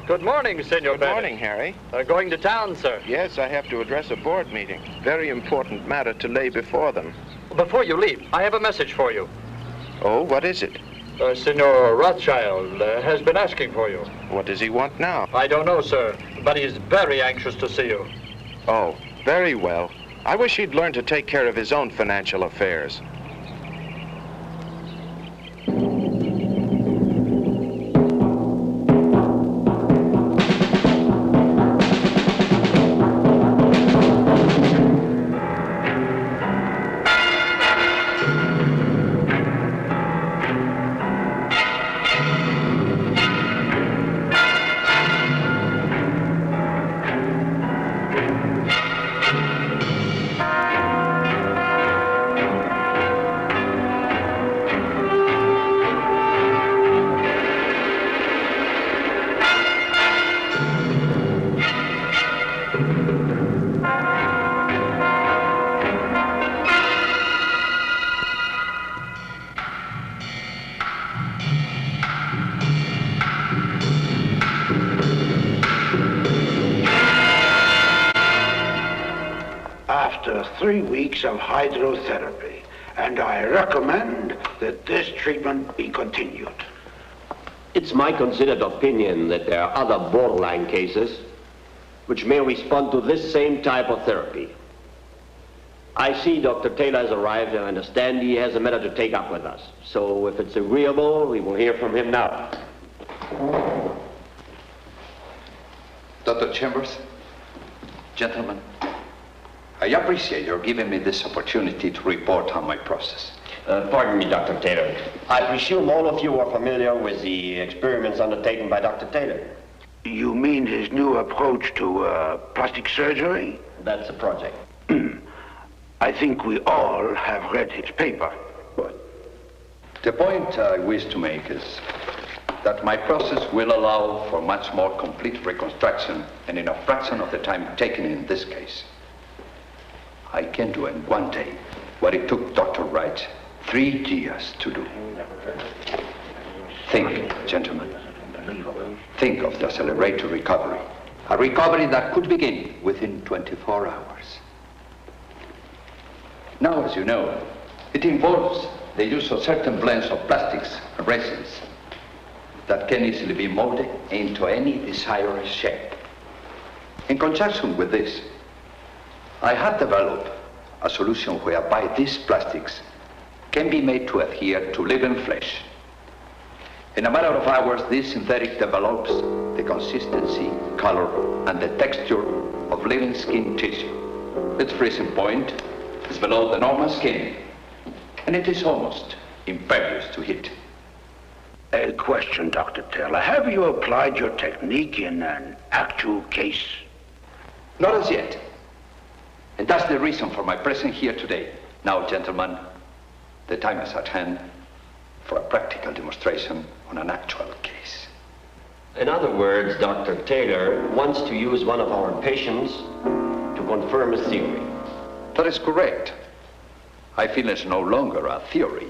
Good morning, Senor Bennett. Good morning, Harry. Going to town, sir? Yes, I have to address a board meeting. Very important matter to lay before them. Before you leave, I have a message for you. Oh, what is it? Senor Rothschild has been asking for you. What does he want now? I don't know, sir, but he's very anxious to see you. Oh, very well. I wish he'd learn to take care of his own financial affairs. After 3 weeks of hydrotherapy, and I recommend that this treatment be continued. It's my considered opinion that there are other borderline cases which may respond to this same type of therapy. I see Dr. Taylor has arrived and I understand he has a matter to take up with us. So if it's agreeable, we will hear from him now. Dr. Chambers, gentlemen, I appreciate your giving me this opportunity to report on my process. Pardon me, Dr. Taylor. I presume all of you are familiar with the experiments undertaken by Dr. Taylor. You mean his new approach to plastic surgery? That's the project. I think we all have read his paper. The point I wish to make is that my process will allow for much more complete reconstruction and in a fraction of the time taken in this case. I can do in 1 day what it took Dr. Wright 3 years to do. Think, gentlemen. Think of the accelerated recovery. A recovery that could begin within 24 hours. Now, as you know, it involves the use of certain blends of plastics and resins that can easily be molded into any desired shape. In conjunction with this, I have developed a solution whereby these plastics can be made to adhere to living flesh. In a matter of hours, this synthetic develops the consistency, color, and the texture of living skin tissue. Its freezing point is below the normal skin, and it is almost impervious to heat. A question, Dr. Taylor. Have you applied your technique in an actual case? Not as yet. And that's the reason for my presence here today. Now, gentlemen, the time is at hand for a practical demonstration on an actual case. In other words, Dr. Taylor wants to use one of our patients to confirm his theory. That is correct. I feel it's no longer a theory.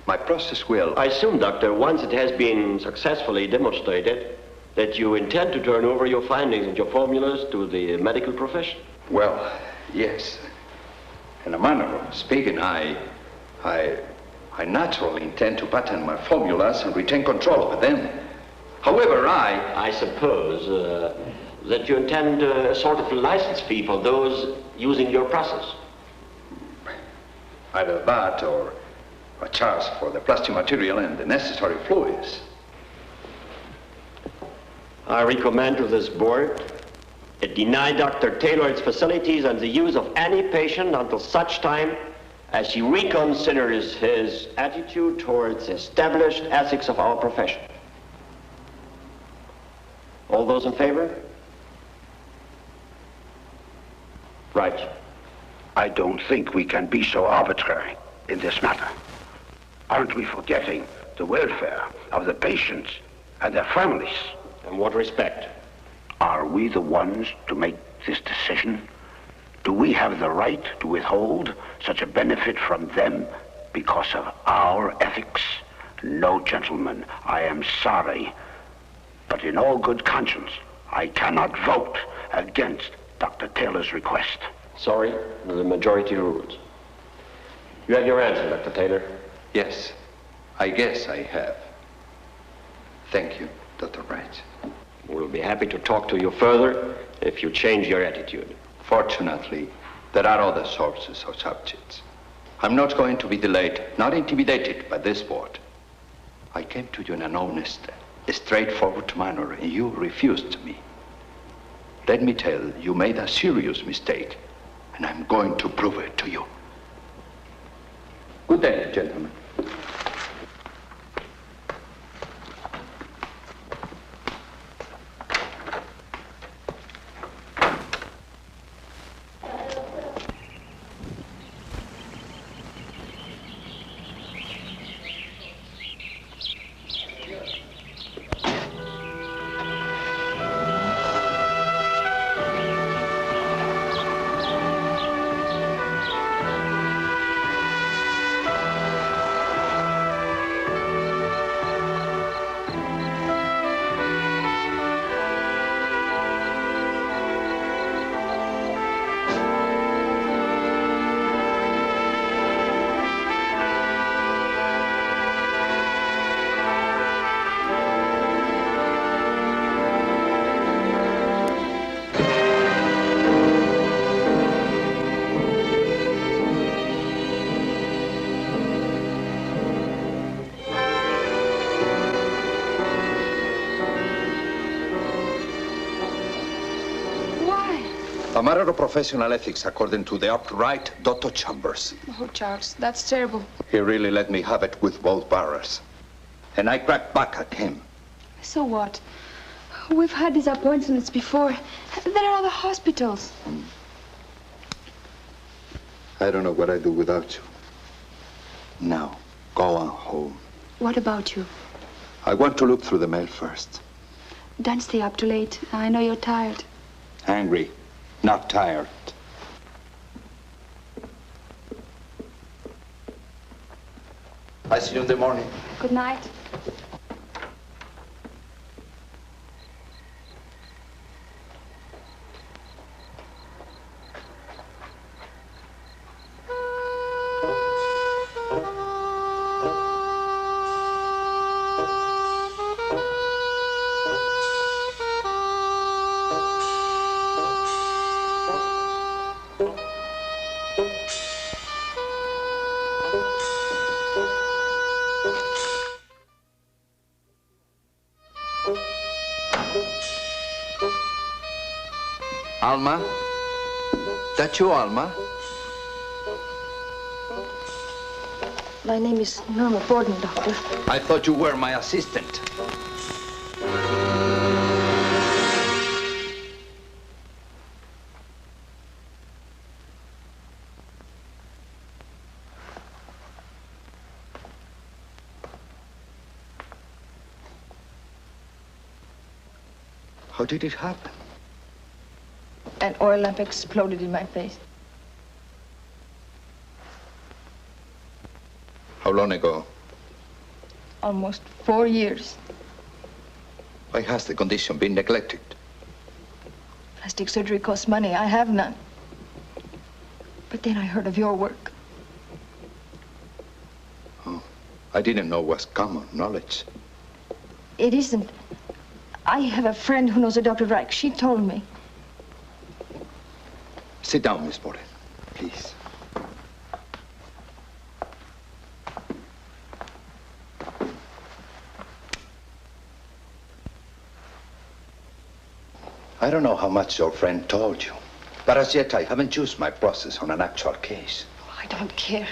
My process will... I assume, Doctor, once it has been successfully demonstrated, that you intend to turn over your findings and your formulas to the medical profession. Well, yes. In a manner of speaking, I naturally intend to patent my formulas and retain control over them. However, I suppose that you intend a sort of license fee for those using your process. Either that or a charge for the plastic material and the necessary fluids. I recommend to this board that deny Dr. Taylor its facilities and the use of any patient until such time as he reconsiders his attitude towards established ethics of our profession. All those in favor? Right. I don't think we can be so arbitrary in this matter. Aren't we forgetting the welfare of the patients and their families? In what respect? Are we the ones to make this decision? Do we have the right to withhold such a benefit from them because of our ethics? No, gentlemen, I am sorry, but But in all good conscience, I cannot vote against Dr. Taylor's request. Sorry, the majority rules. You have your answer, Dr. Taylor. Yes, I guess I have. Thank you, Dr. Wright. We'll be happy to talk to you further if you change your attitude. Fortunately, there are other sources or subjects. I'm not going to be delayed, not intimidated by this board. I came to you in an honest, straightforward manner, and you refused me. Let me tell you, you made a serious mistake, and I'm going to prove it to you. Good day, gentlemen. A matter of professional ethics, according to the upright Dr. Chambers. Oh, Charles, that's terrible. He really let me have it with both barrels. And I cracked back at him. So what? We've had these appointments before. There are other hospitals. I don't know what I'd do without you. Now, go on home. What about you? I want to look through the mail first. Don't stay up too late. I know you're tired. Angry, not tired. I see you in the morning. Good night. Alma? That you, Alma? My name is Norma Borden, Doctor. I thought you were my assistant. How did it happen? An oil lamp exploded in my face. How long ago? Almost 4 years. Why has the condition been neglected? Plastic surgery costs money. I have none. But then I heard of your work. Oh, I didn't know it was common knowledge. It isn't. I have a friend who knows a Dr. Reich. She told me. Sit down, Miss Borden, please. I don't know how much your friend told you, but as yet I haven't used my process on an actual case. I don't care.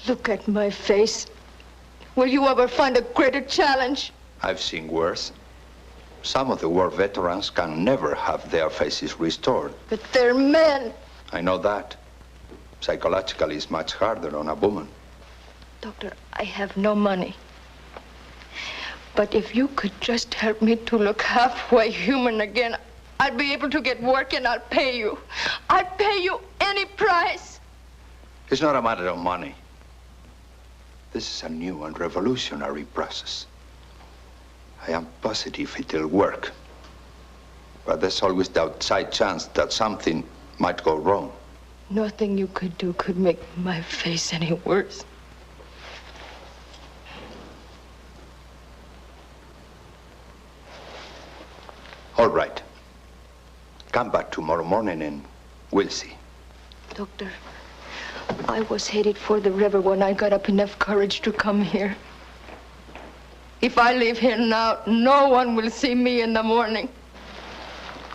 Look at my face. Will you ever find a greater challenge? I've seen worse. Some of the war veterans can never have their faces restored. But they're men. I know that. Psychologically, it's much harder on a woman. Doctor, I have no money. But if you could just help me to look halfway human again, I'd be able to get work and I'll pay you. I'd pay you any price. It's not a matter of money. This is a new and revolutionary process. I am positive it'll work. But there's always the outside chance that something might go wrong. Nothing you could do could make my face any worse. All right. Come back tomorrow morning and we'll see. Doctor, I was headed for the river when I got up enough courage to come here. If I leave here now, no one will see me in the morning.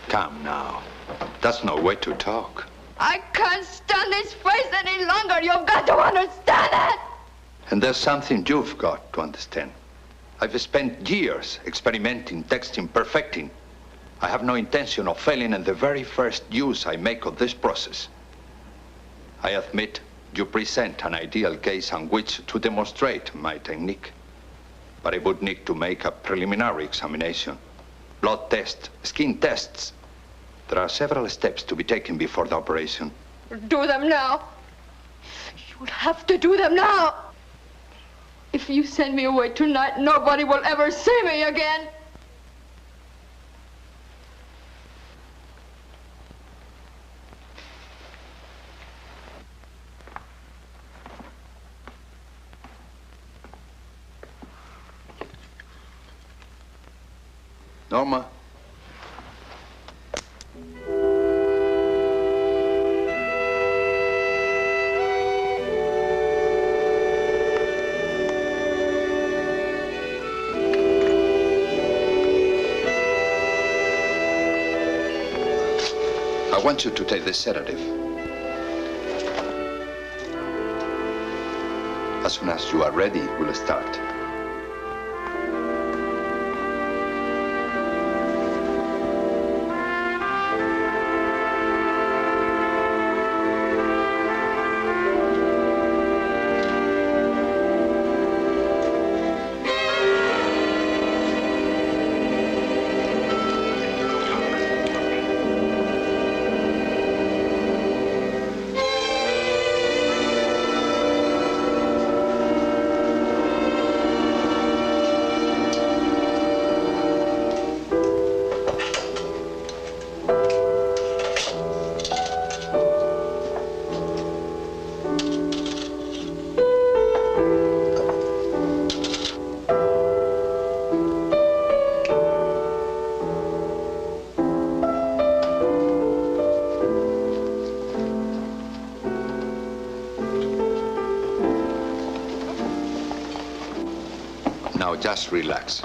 Come now. That's no way to talk. I can't stand this face any longer. You've got to understand it. And there's something you've got to understand. I've spent years experimenting, testing, perfecting. I have no intention of failing in the very first use I make of this process. I admit you present an ideal case on which to demonstrate my technique. But I would need to make a preliminary examination. Blood tests, skin tests. There are several steps to be taken before the operation. Do them now. You'll have to do them now. If you send me away tonight, nobody will ever see me again. Norma. I want you to take the sedative. As soon as you are ready, we'll start. Now just relax.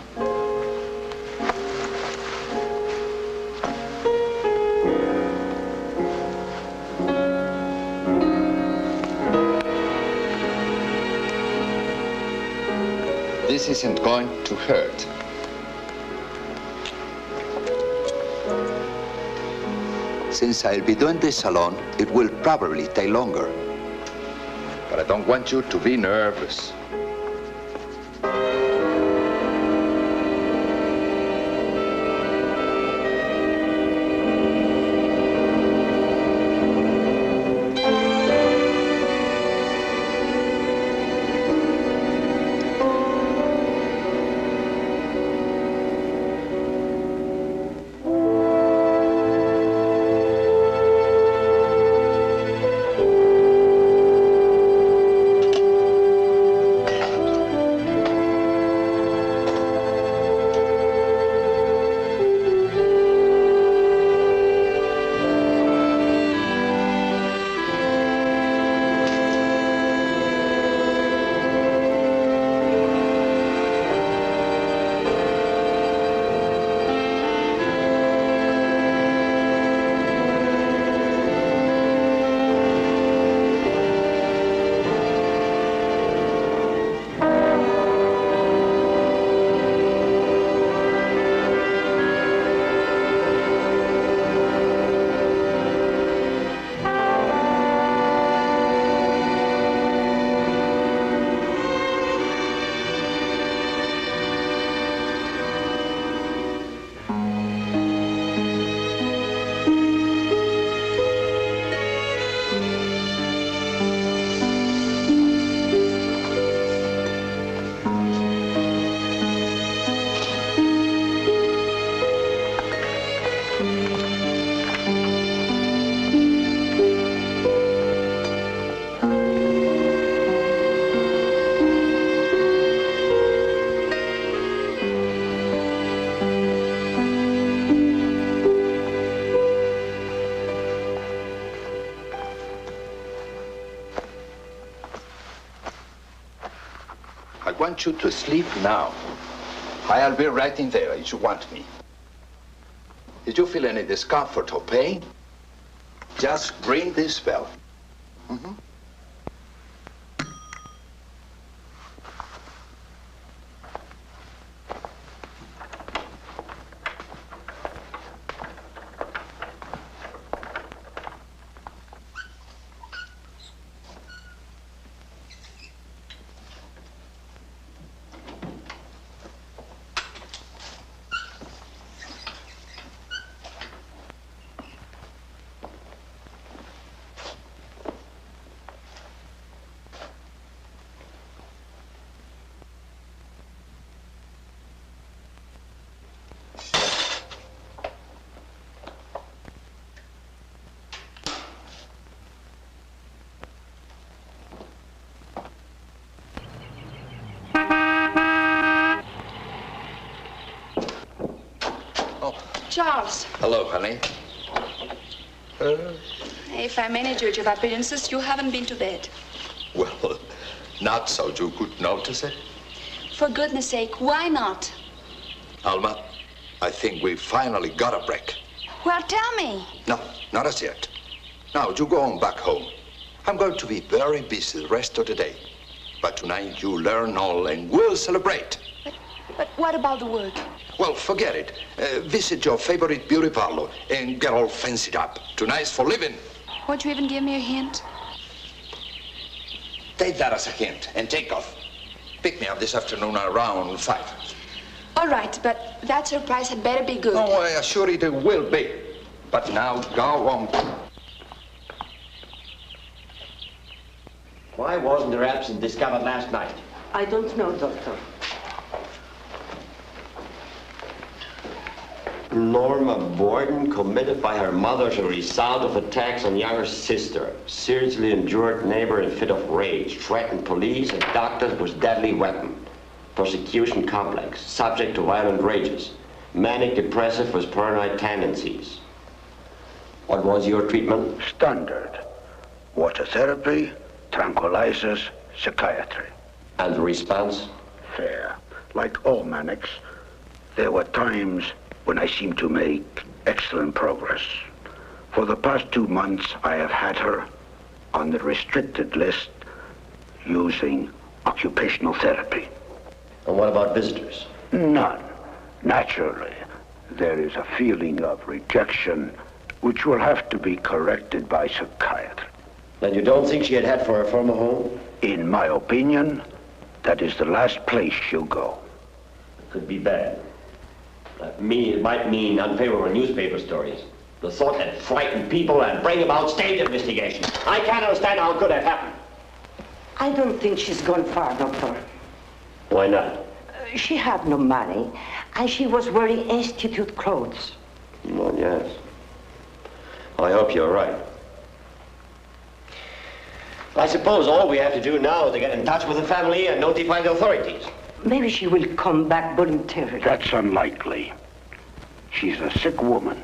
This isn't going to hurt. Since I'll be doing this alone, it will probably take longer. But I don't want you to be nervous. I want you to sleep now. I'll be right in there if you want me. If you feel any discomfort or pain, just ring this bell. Mm-hmm. Charles. Hello, honey. If I may judge of appearances, you haven't been to bed. Well, not so you could notice it. For goodness sake, why not? Alma, I think we finally got a break. Well, tell me. No, not as yet. Now, you go on back home. I'm going to be very busy the rest of the day. But tonight you learn all and we'll celebrate. But what about the work? Well, forget it. Visit your favorite beauty parlor and get all fancied up. Tonight's for living. Won't you even give me a hint? Take that as a hint and take off. Pick me up this afternoon around 5. All right, but that surprise had better be good. Oh, I assure you it will be. But now, go on. Why wasn't her absence discovered last night? I don't know, Doctor. Norma Borden, committed by her mother as a result of attacks on younger sister. Seriously injured neighbor in fit of rage. Threatened police and doctors with deadly weapon. Persecution complex. Subject to violent rages. Manic depressive with paranoid tendencies. What was your treatment? Standard. Water therapy, tranquilizers, psychiatry. And the response? Fair. Like all manics, there were times when I seemed to make excellent progress. For the past 2 months, I have had her on the restricted list using occupational therapy. And what about visitors? None. Naturally, there is a feeling of rejection which will have to be corrected by psychiatry. Then you don't think she had head for her former home? In my opinion, that is the last place she'll go. Could be bad. It might mean unfavorable newspaper stories. The sort that frighten people and bring about state investigation. I can't understand how it could have happened. I don't think she's gone far, Doctor. Why not? She had no money, and she was wearing institute clothes. Well, yes. I hope you're right. I suppose all we have to do now is to get in touch with the family and notify the authorities. Maybe she will come back voluntarily. That's unlikely. She's a sick woman,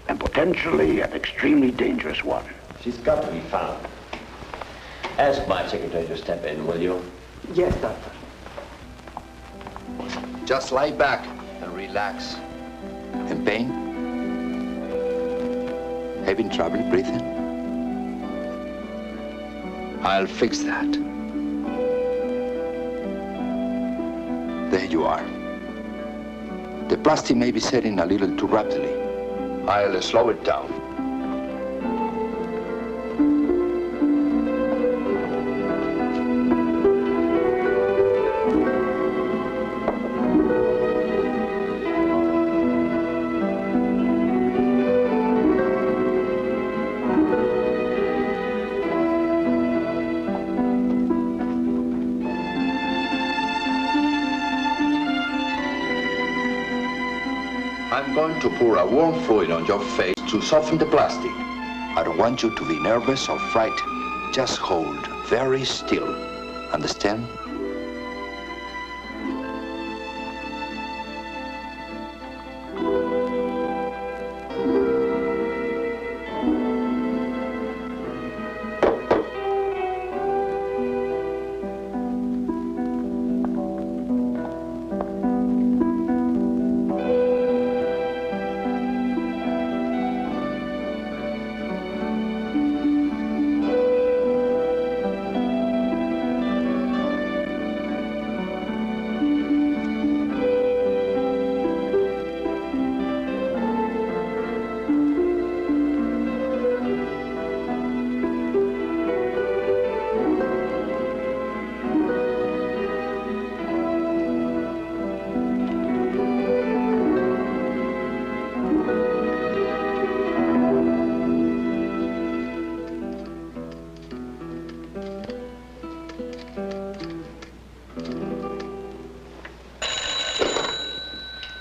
and potentially an extremely dangerous one. She's got to be found. Ask my secretary to step in, will you? Yes, Doctor. Just lie back and relax. In pain? Having trouble breathing? I'll fix that. There you are. The plastic may be setting a little too rapidly. I'll slow it down. I'm going to pour a warm fluid on your face to soften the plastic. I don't want you to be nervous or frightened. Just hold very still. Understand?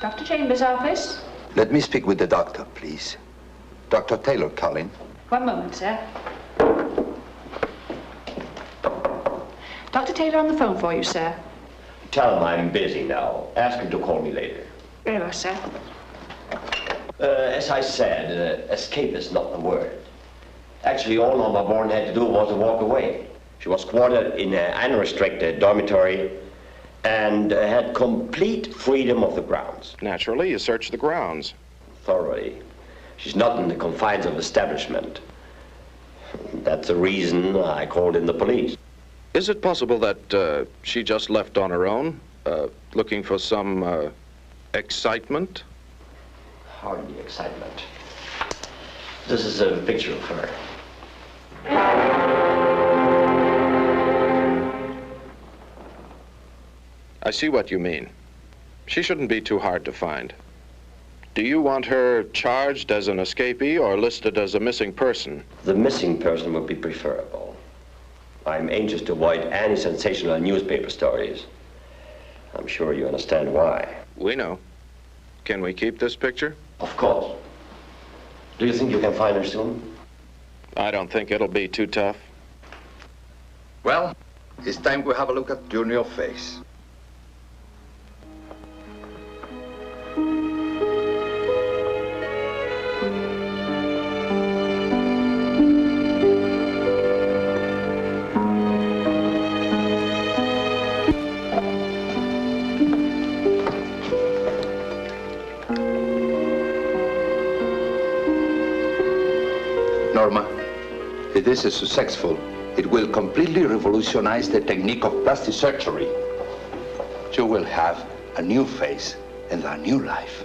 Dr. Chambers' office. Let me speak with the doctor, please. Dr. Taylor calling. One moment, sir. Dr. Taylor on the phone for you, sir. Tell him I'm busy now. Ask him to call me later. Very well, sir. As I said, escape is not the word. Actually, all Norma Bourne had to do was to walk away. She was quartered in an unrestricted dormitory and had complete freedom of the grounds. Naturally, you search the grounds. Thoroughly. She's not in the confines of establishment. That's the reason I called in the police. Is it possible that she just left on her own, looking for some excitement? Hardly excitement. This is a picture of her. I see what you mean. She shouldn't be too hard to find. Do you want her charged as an escapee or listed as a missing person? The missing person would be preferable. I'm anxious to avoid any sensational newspaper stories. I'm sure you understand why. We know. Can we keep this picture? Of course. Do you think you can find her soon? I don't think it'll be too tough. Well, it's time we have a look at your new face. Norma, if this is successful, it will completely revolutionize the technique of plastic surgery. You will have a new face and a new life.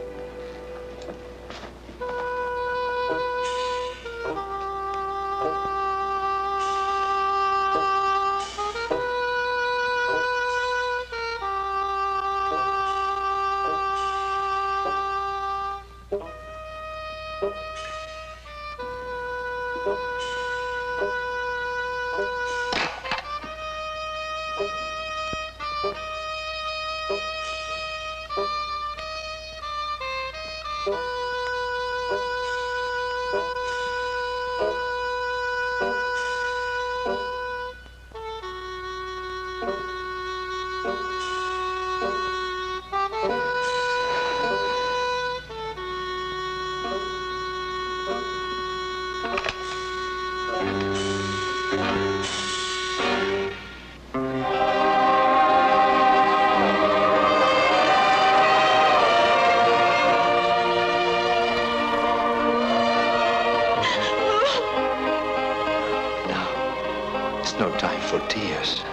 No time for tears.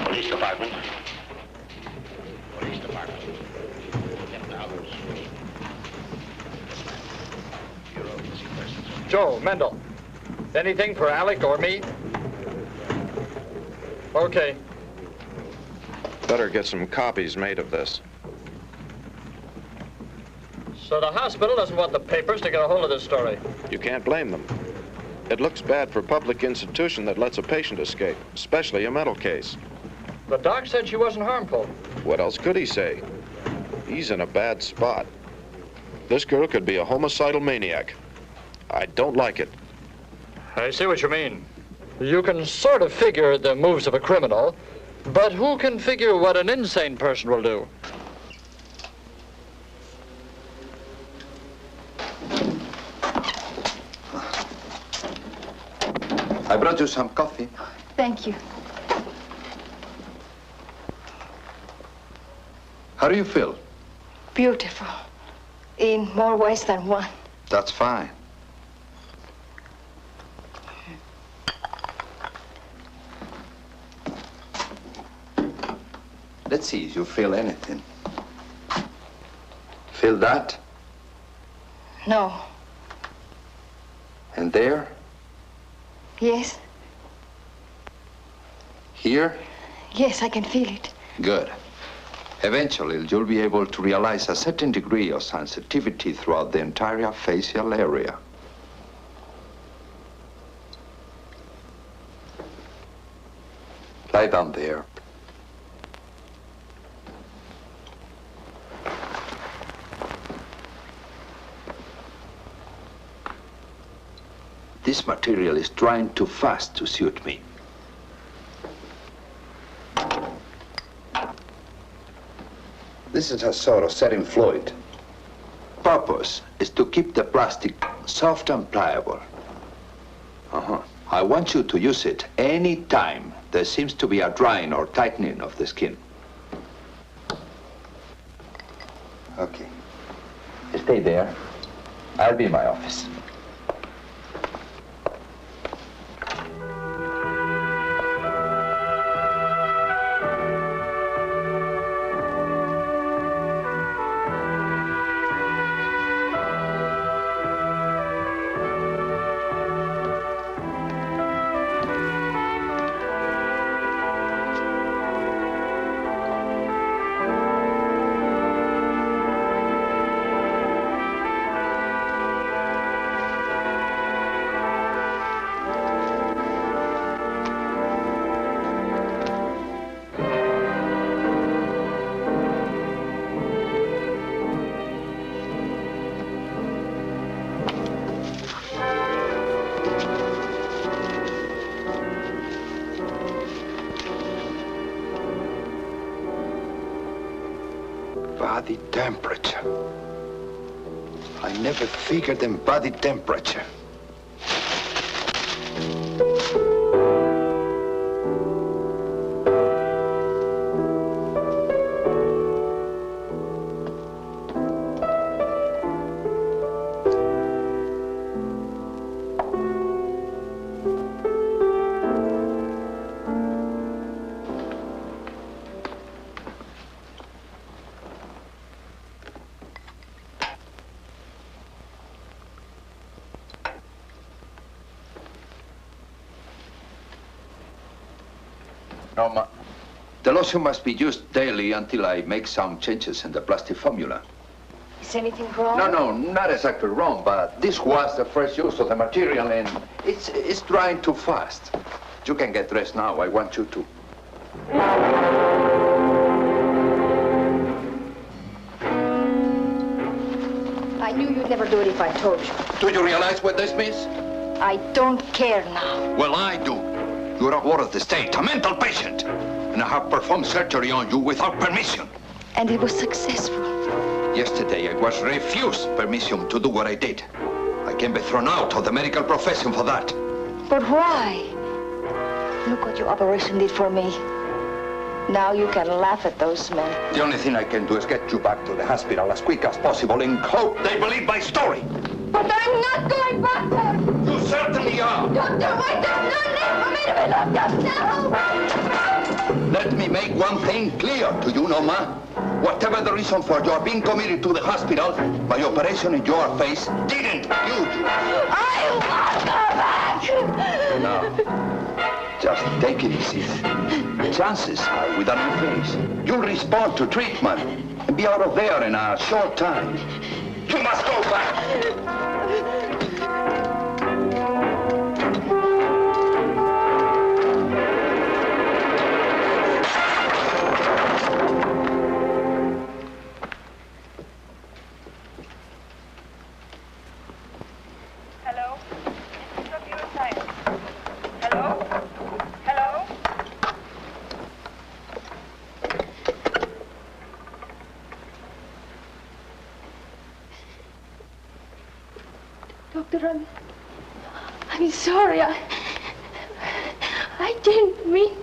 Police department. Police department. Joe, Mendel. Anything for Alec or me? Okay. Better get some copies made of this. So the hospital doesn't want the papers to get a hold of this story. You can't blame them. It looks bad for a public institution that lets a patient escape, especially a mental case. The doc said she wasn't harmful. What else could he say? He's in a bad spot. This girl could be a homicidal maniac. I don't like it. I see what you mean. You can sort of figure the moves of a criminal, but who can figure what an insane person will do? I brought you some coffee. Thank you. How do you feel? Beautiful. In more ways than one. That's fine. Let's see if you feel anything. Feel that? No. And there? Yes. Here? Yes, I can feel it. Good. Eventually, you'll be able to realize a certain degree of sensitivity throughout the entire facial area. Lie down there. This material is drying too fast to suit me. This is a sort of serum fluid. Purpose is to keep the plastic soft and pliable. I want you to use it any time there seems to be a drying or tightening of the skin. Okay. Stay there. I'll be in my office. Body temperature. I never figured in body temperature. No, the lotion must be used daily until I make some changes in the plastic formula. Is anything wrong? No, not exactly wrong, but this was the first use of the material and it's drying too fast. You can get dressed now. I want you to. I knew you'd never do it if I told you. Do you realize what this means? I don't care now. Well, I do. You're a ward of the state, a mental patient. And I have performed surgery on you without permission. And it was successful. Yesterday, I was refused permission to do what I did. I can be thrown out of the medical profession for that. But why? Look what your operation did for me. Now you can laugh at those men. The only thing I can do is get you back to the hospital as quick as possible in hope they believe my story. But I'm not going back there! You certainly are! Doctor, why does not need for me to be locked up now? Let me make one thing clear to you, Norma. Whatever the reason for your being committed to the hospital, my operation in your face didn't kill you. I won't go back! Now, just take it easy. Chances are, with a new face, you'll respond to treatment and be out of there in a short time. You must go back! Hello? This is Computer Science. Hello? Hello? Doctor, I'm sorry. I didn't mean...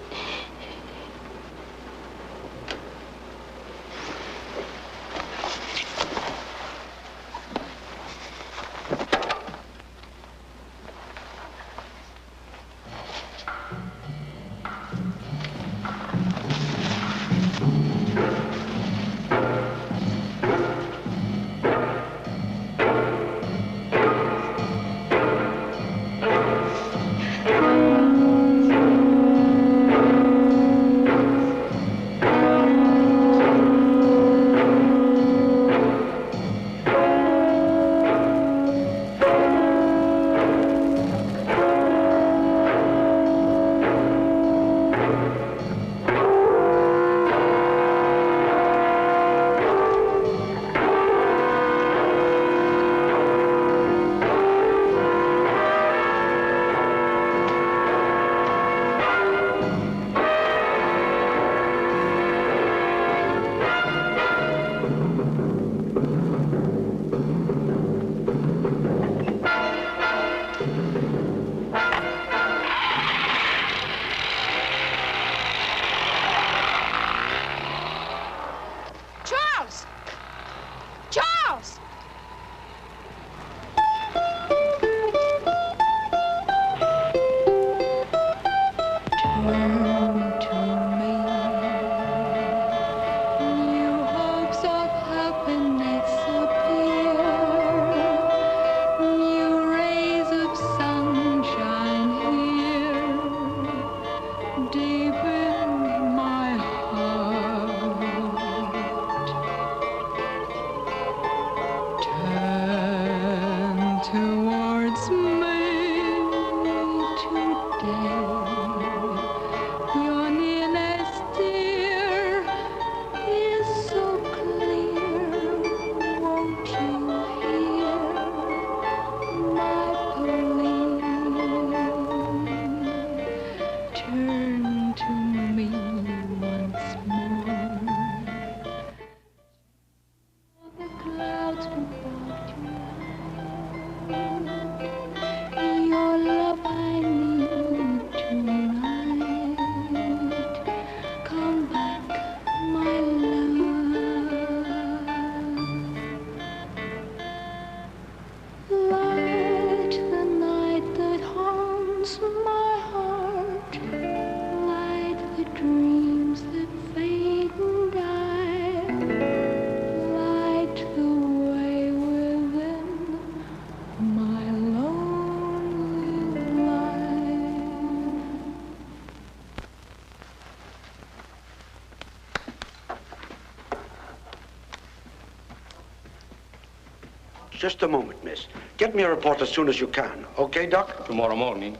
Just a moment, miss. Get me a report as soon as you can. Okay, Doc? Tomorrow morning.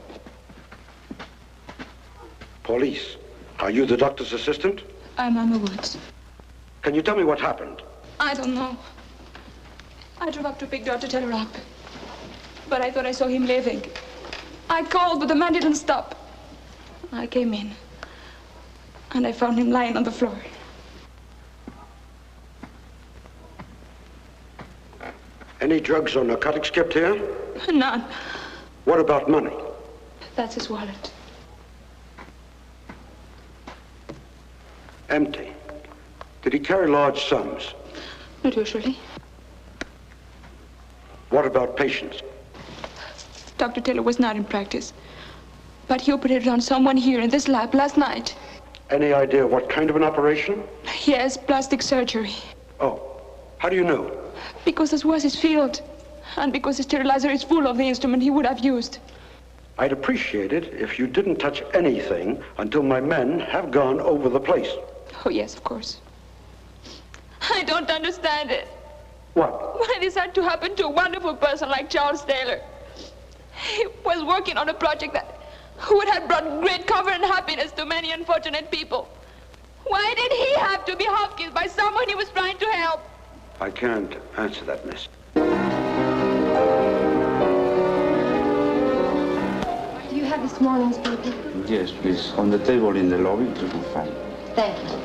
Police. Are you the doctor's assistant? I'm Emma Woods. Can you tell me what happened? I don't know. I drove up to pick Dr. Taylor up. But I thought I saw him leaving. I called, but the man didn't stop. I came in. And I found him lying on the floor. Any drugs or narcotics kept here? None. What about money? That's his wallet. Empty. Did he carry large sums? Not usually. What about patients? Dr. Taylor was not in practice. But he operated on someone here in this lab last night. Any idea what kind of an operation? Yes, plastic surgery. Oh, how do you know? Because this was his field. And because his sterilizer is full of the instrument he would have used. I'd appreciate it if you didn't touch anything until my men have gone over the place. Oh, yes, of course. I don't understand it. What? Why this had to happen to a wonderful person like Charles Taylor. He was working on a project that would have brought great comfort and happiness to many unfortunate people. Why did he have to be Hopkins by someone he was trying to help? I can't answer that, miss. Do you have this morning's paper? Yes, please. On the table in the lobby, you can find it. Thank you.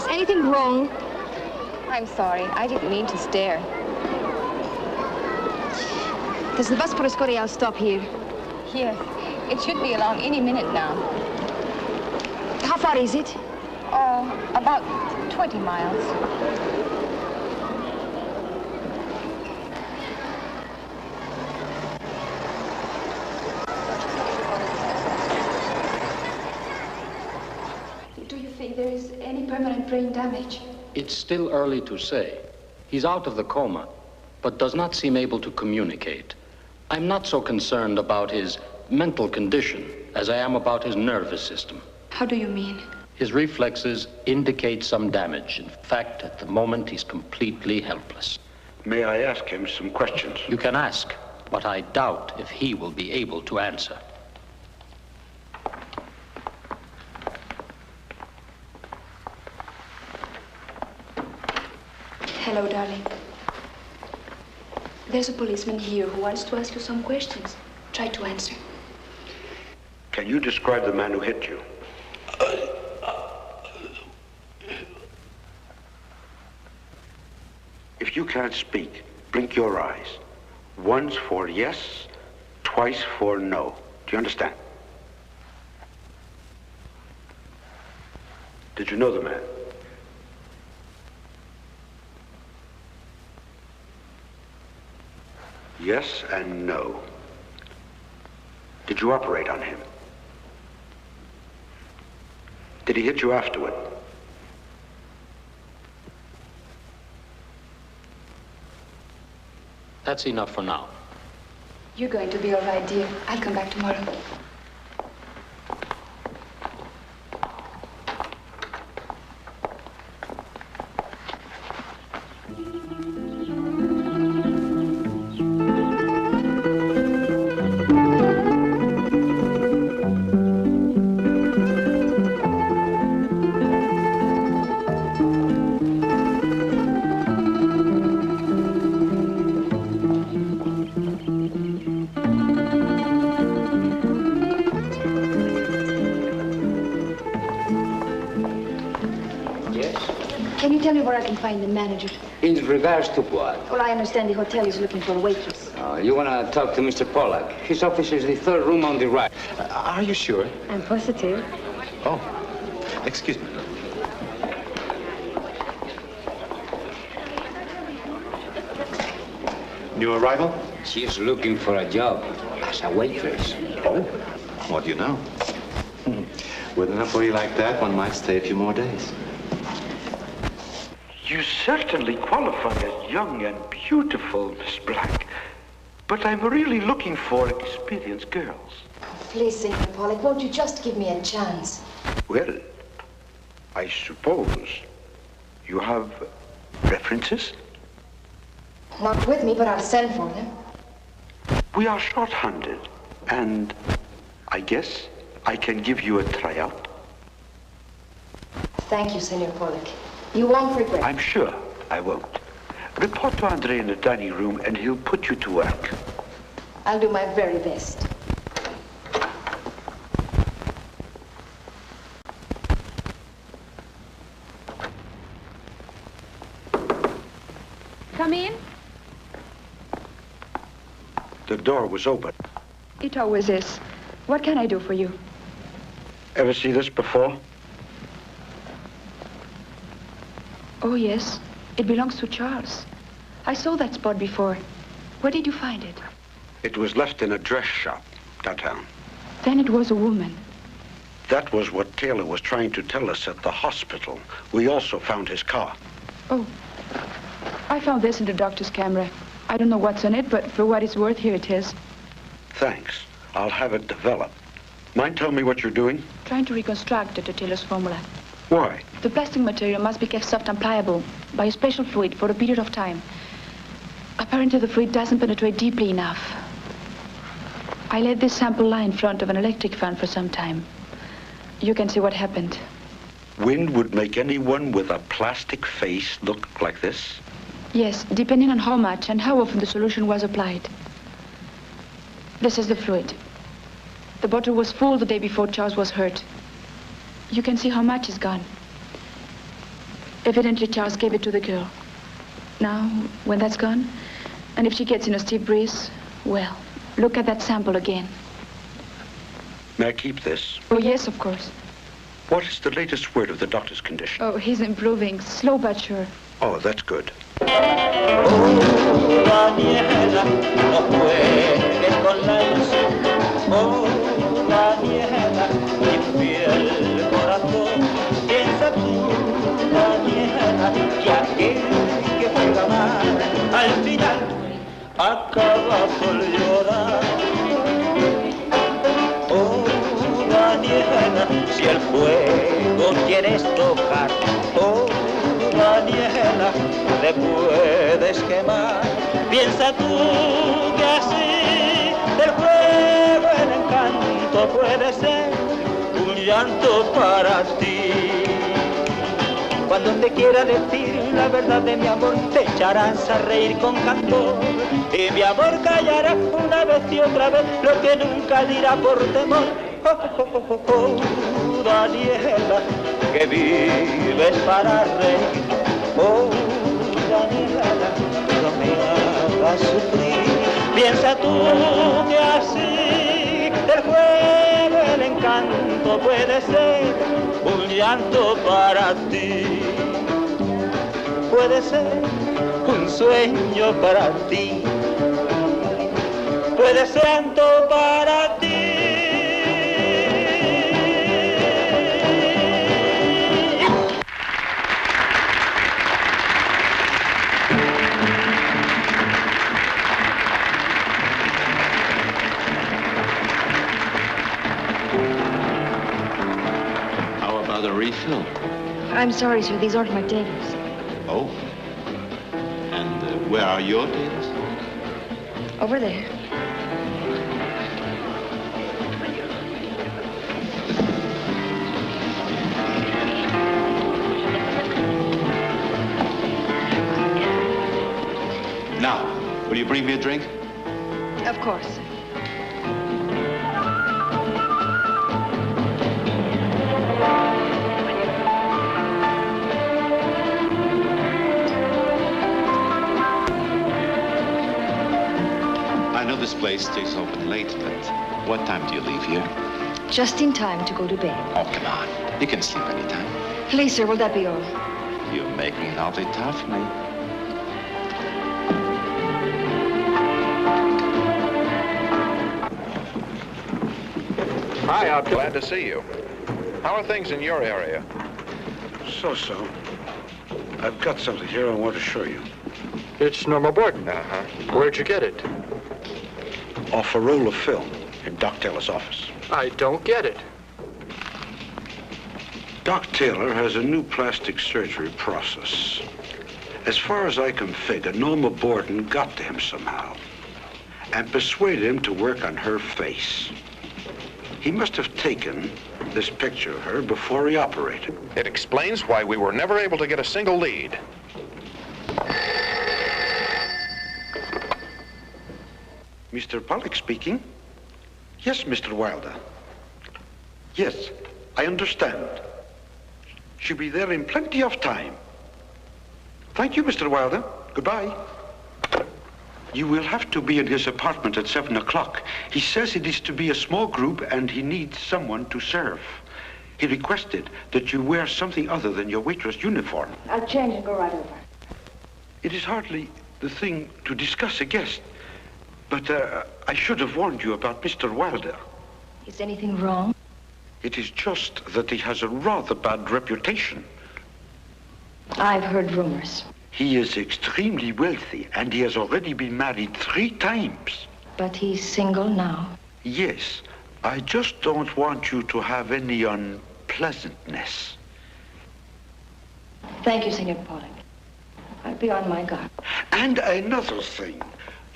Anything wrong? I'm sorry. I didn't mean to stare. Does the bus for Escorial stop here? Yes. It should be along any minute now. How far is it? Oh, about 20 miles. There is any permanent brain damage? It's still early to say. He's out of the coma, but does not seem able to communicate. I'm not so concerned about his mental condition as I am about his nervous system. How do you mean? His reflexes indicate some damage. In fact, at the moment, he's completely helpless. May I ask him some questions? You can ask, but I doubt if he will be able to answer. Hello, darling. There's a policeman here who wants to ask you some questions. Try to answer. Can you describe the man who hit you? If you can't speak, blink your eyes. Once for yes, twice for no. Do you understand? Did you know the man? Yes and no. Did you operate on him? Did he hit you afterward? That's enough for now. You're going to be all right, dear. I'll come back tomorrow. find the manager. In regards to what? Well, I understand the hotel is looking for a waitress. You want to talk to Mr. Pollack? His office is the third room on the right. Are you sure? I'm positive. Oh, excuse me. New arrival? She is looking for a job as a waitress. Oh, what do you know? With an employee like that, one might stay a few more days. You certainly qualify as young and beautiful, Miss Black. But I'm really looking for experienced girls. Please, Senor Pollack, won't you just give me a chance? Well, I suppose you have references? Not with me, but I'll send for them. We are short-handed, and I guess I can give you a tryout. Thank you, Senor Pollack. You won't regret. I'm sure I won't. Report to Andre in the dining room, and he'll put you to work. I'll do my very best. Come in. The door was open. It always is. What can I do for you? Ever see this before? Oh, yes. It belongs to Charles. I saw that spot before. Where did you find it? It was left in a dress shop downtown. Then it was a woman. That was what Taylor was trying to tell us at the hospital. We also found his car. Oh. I found this in the doctor's camera. I don't know what's on it, but for what it's worth, here it is. Thanks. I'll have it developed. Mind telling me what you're doing? Trying to reconstruct Dr. Taylor's formula. Why? The plastic material must be kept soft and pliable by a special fluid for a period of time. Apparently, the fluid doesn't penetrate deeply enough. I let this sample lie in front of an electric fan for some time. You can see what happened. Wind would make anyone with a plastic face look like this? Yes, depending on how much and how often the solution was applied. This is the fluid. The bottle was full the day before Charles was hurt. You can see how much is gone. Evidently, Charles gave it to the girl. Now, when that's gone, and if she gets in a stiff breeze, well, look at that sample again. May I keep this? Oh, yes, of course. What is the latest word of the doctor's condition? Oh, he's improving, slow but sure. Oh, that's good. Al final acaba por llorar. Oh, Daniela, si el fuego quieres tocar, oh, Daniela, te puedes quemar. Piensa tú que así del fuego el encanto puede ser un llanto para ti. Cuando te quiera decir la verdad de mi amor, te echarás a reír con cantor. Y mi amor callará una vez y otra vez lo que nunca dirá por temor. Oh, oh, oh, oh, oh, Daniela, que vives para reír. Oh, Daniela, no me hagas sufrir. Piensa tú que así del juego el encanto puede ser un llanto para ti. Puede ser un sueño para ti. Puede ser llanto para ti. How about a refill? I'm sorry, sir. These aren't my tables. Oh. And where are your tables? Over there. Now, will you bring me a drink? Of course. know this place stays open late, but what time do you leave here? Just in time to go to bed. Oh, come on. You can sleep anytime. Please, sir, will that be all? You're making it awfully tough for me. Hi, I'm glad to see you. How are things in your area? So. I've got something here I want to show you. It's Norma Borden. Uh-huh. Where'd you get it? Off a roll of film in Doc Taylor's office. I don't get it. Doc Taylor has a new plastic surgery process. As far as I can figure, Norma Borden got to him somehow and persuaded him to work on her face. He must have taken this picture of her before he operated. It explains why we were never able to get a single lead. Mr. Pollock speaking. Yes, Mr. Wilder. Yes, I understand. She'll be there in plenty of time. Thank you, Mr. Wilder. Goodbye. You will have to be in his apartment at 7 o'clock. He says it is to be a small group and he needs someone to serve. He requested that you wear something other than your waitress uniform. I'll change and go right over. It is hardly the thing to discuss a guest, but I should have warned you about Mr. Wilder. Is anything wrong? It is just that he has a rather bad reputation. I've heard rumors. He is extremely wealthy, and he has already been married 3 times. But he's single now. Yes. I just don't want you to have any unpleasantness. Thank you, Senor Pollock. I'll be on my guard. And another thing.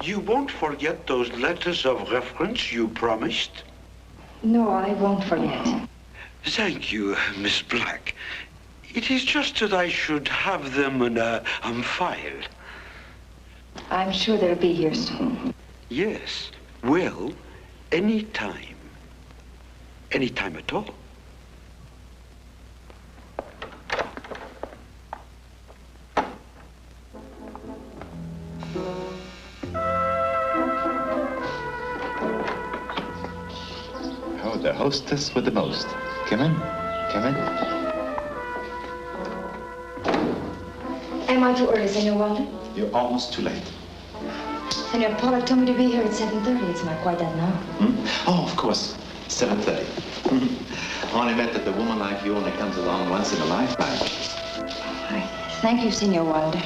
You won't forget those letters of reference you promised? No, I won't forget. Thank you, Miss Black. It is just that I should have them on file. I'm sure they'll be here soon. Yes. Well, any time. Any time at all. Oh, the hostess with the most. Come in. Come in. Am I too early, Senor Wilder? You're almost too late. Senor Pollock told me to be here at 7:30. It's not quite that now. Oh, of course. 7:30. Only meant that the woman like you only comes along once in a lifetime. Thank you, Senor Wilder.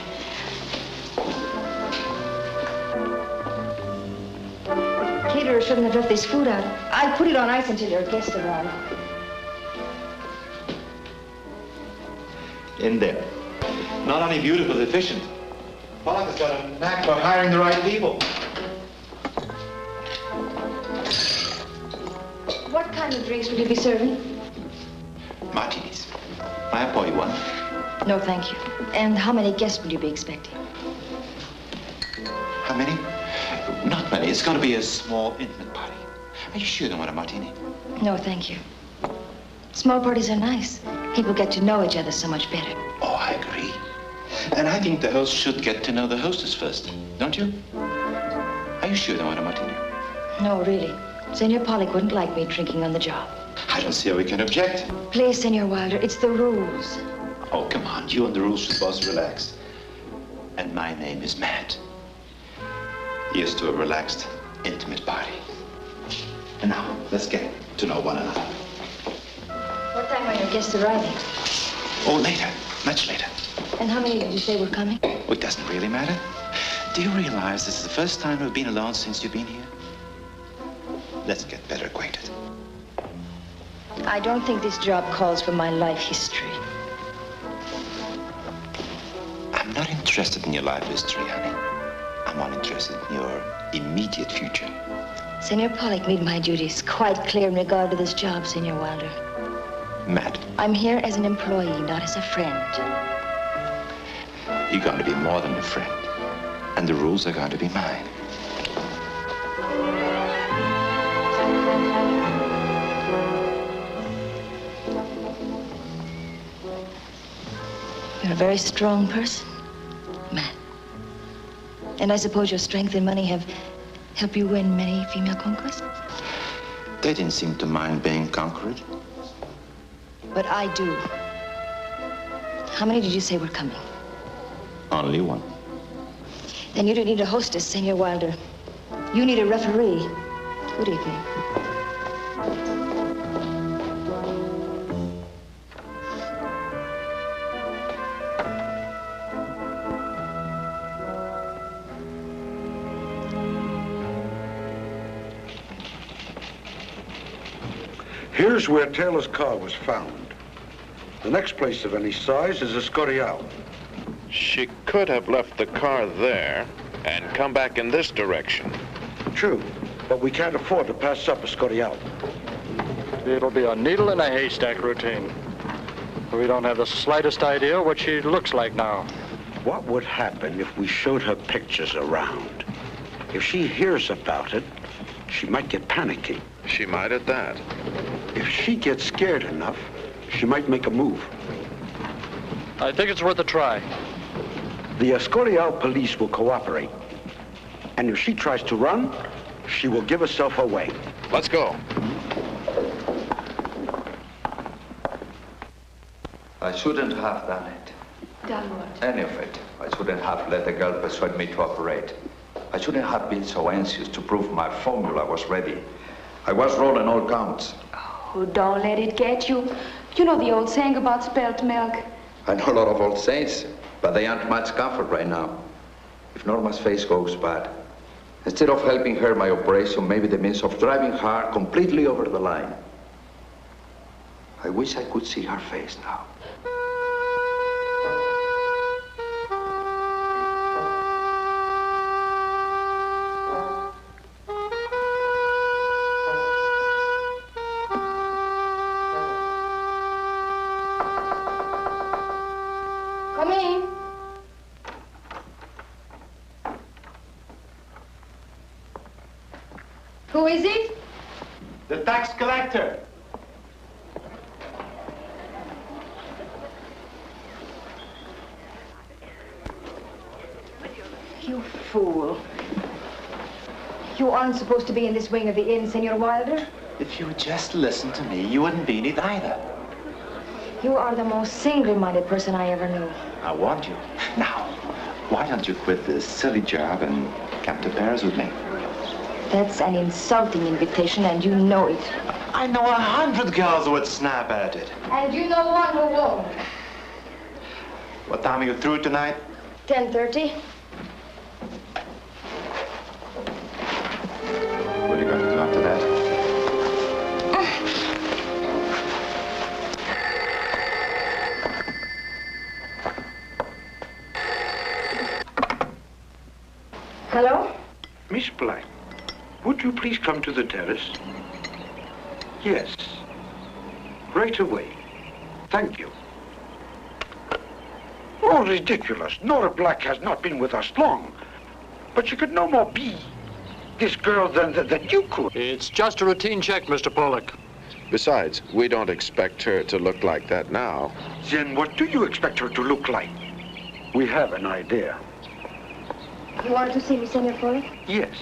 Caterer shouldn't have left this food out. I'll put it on ice until your guests arrive. In there. Not only beautiful, efficient. Pollock has got a knack for hiring the right people. What kind of drinks will you be serving? Martinis. I pour you one. No, thank you. And how many guests will you be expecting? How many? Not many. It's going to be a small, intimate party. Are you sure you don't want a martini? No, thank you. Small parties are nice. People get to know each other so much better. Oh, I agree. And I think the host should get to know the hostess first, don't you? Are you sure you don't want a martini? No, really. Senor Pollock wouldn't like me drinking on the job. I don't see how we can object. Please, Senor Wilder, it's the rules. Oh, come on. You and the rules should both relax. And my name is Matt. Here's to a relaxed, intimate party. And now, let's get to know one another. What time are your guests arriving? Oh, later. Much later. And how many did you say were coming? Oh, it doesn't really matter. Do you realize this is the first time we've been alone since you've been here? Let's get better acquainted. I don't think this job calls for my life history. I'm not interested in your life history, honey. I'm only interested in your immediate future. Senor Pollock made my duties quite clear in regard to this job, Senor Wilder. Matt. I'm here as an employee, not as a friend. You're going to be more than a friend. And the rules are going to be mine. You're a very strong person, Matt. And I suppose your strength and money have help you win many female conquests? They didn't seem to mind being conquered. But I do. How many did you say were coming? Only one. Then you don't need a hostess, Senor Wilder. You need a referee. Good evening. Here's where Taylor's car was found. The next place of any size is Escorial. She could have left the car there and come back in this direction. True, but we can't afford to pass up Escorial. It'll be a needle in a haystack routine. We don't have the slightest idea what she looks like now. What would happen if we showed her pictures around? If she hears about it, she might get panicky. She might at that. If she gets scared enough, she might make a move. I think it's worth a try. The Escorial police will cooperate. And if she tries to run, she will give herself away. Let's go. I shouldn't have done it. Done what? Any of it. I shouldn't have let the girl persuade me to operate. I shouldn't have been so anxious to prove my formula was ready. I was rolling all counts. Oh, don't let it get you. You know the old saying about spilt milk. I know a lot of old saints, but they aren't much comfort right now. If Norma's face goes bad, instead of helping her my operation may be the means of driving her completely over the line. I wish I could see her face now. Come in. Who is it? The tax collector. You fool. You aren't supposed to be in this wing of the inn, Senor Wilder. If you would just listen to me, you wouldn't be in it either. You are the most single-minded person I ever knew. I warned you. Now, why don't you quit this silly job and come to Paris with me? That's an insulting invitation, and you know it. I know 100 girls who would snap at it. And you know one who won't. What time are you through tonight? 10:30. What are you going to do after that? Hello? Miss Black, would you please come to the terrace? Yes. Right away. Thank you. Oh, ridiculous. Nora Black has not been with us long. But she could no more be this girl than you could. It's just a routine check, Mr. Pollock. Besides, we don't expect her to look like that now. Then what do you expect her to look like? We have an idea. You wanted to see me, Senor Pollock? Yes.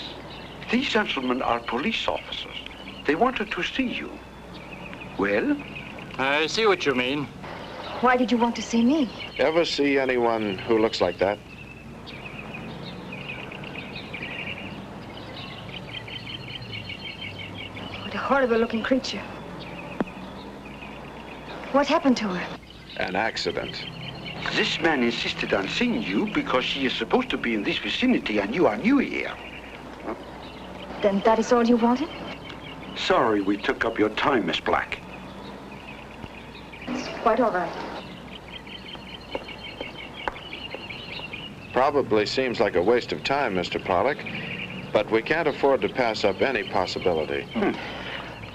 These gentlemen are police officers. They wanted to see you. Well? I see what you mean. Why did you want to see me? Ever see anyone who looks like that? What a horrible-looking creature. What happened to her? An accident. This man insisted on seeing you because she is supposed to be in this vicinity and you are new here. Huh? Then that is all you wanted? Sorry we took up your time, Miss Black. It's quite all right. Probably seems like a waste of time, Mr. Pollock, but we can't afford to pass up any possibility.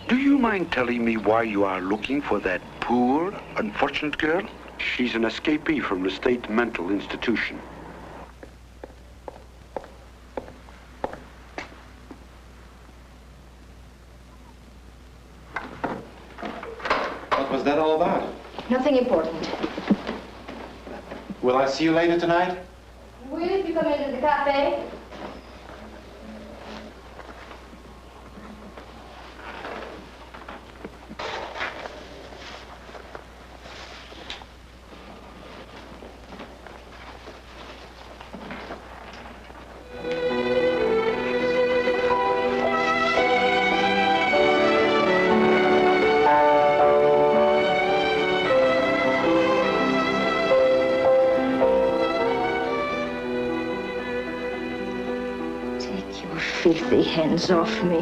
Do you mind telling me why you are looking for that poor, unfortunate girl? She's an escapee from the state mental institution. What was that all about? Nothing important. Will I see you later tonight? Will you come into the cafe? filthy hands off me.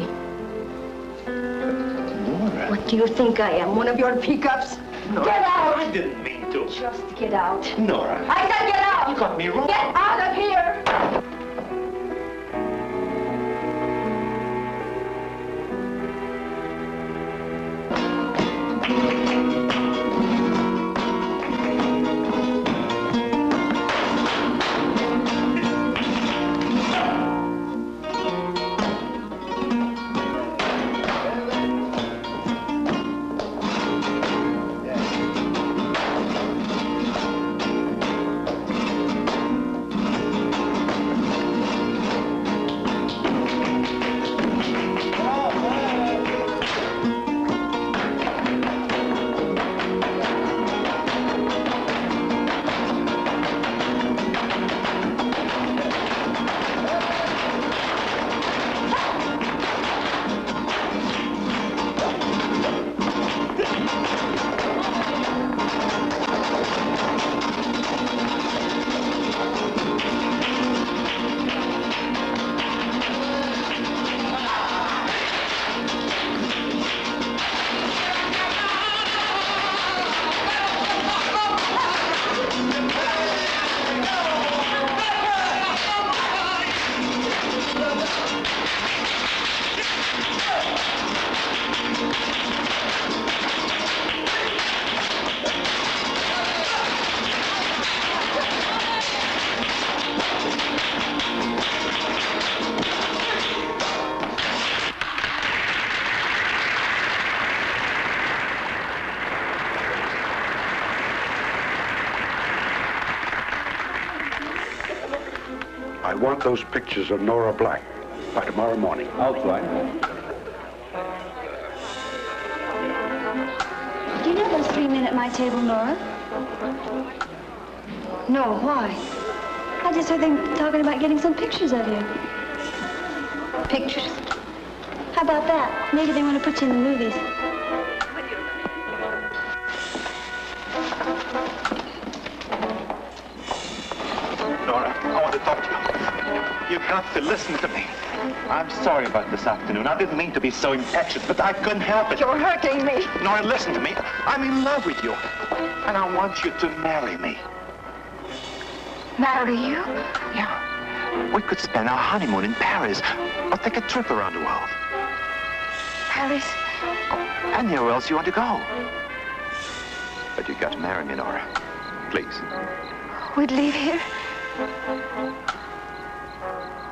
Nora. What do you think I am? One of your pickups? Nora, Get out! I didn't mean to. Just get out. Nora. I said get out! You got me wrong. Get out of here! I want those pictures of Nora Black by tomorrow morning. Outright. Do you know those 3 men at my table, Nora? No, why? I just heard them talking about getting some pictures of you. Pictures? How about that? Maybe they want to put you in the movies. Nora, I want to talk to you. You've got to listen to me. I'm sorry about this afternoon. I didn't mean to be so impetuous, but I couldn't help it. You're hurting me. Nora, listen to me. I'm in love with you, and I want you to marry me. Marry you? Yeah. We could spend our honeymoon in Paris, or take a trip around the world. Paris? Anywhere else you want to go. But you got to marry me, Nora. Please. We'd leave here?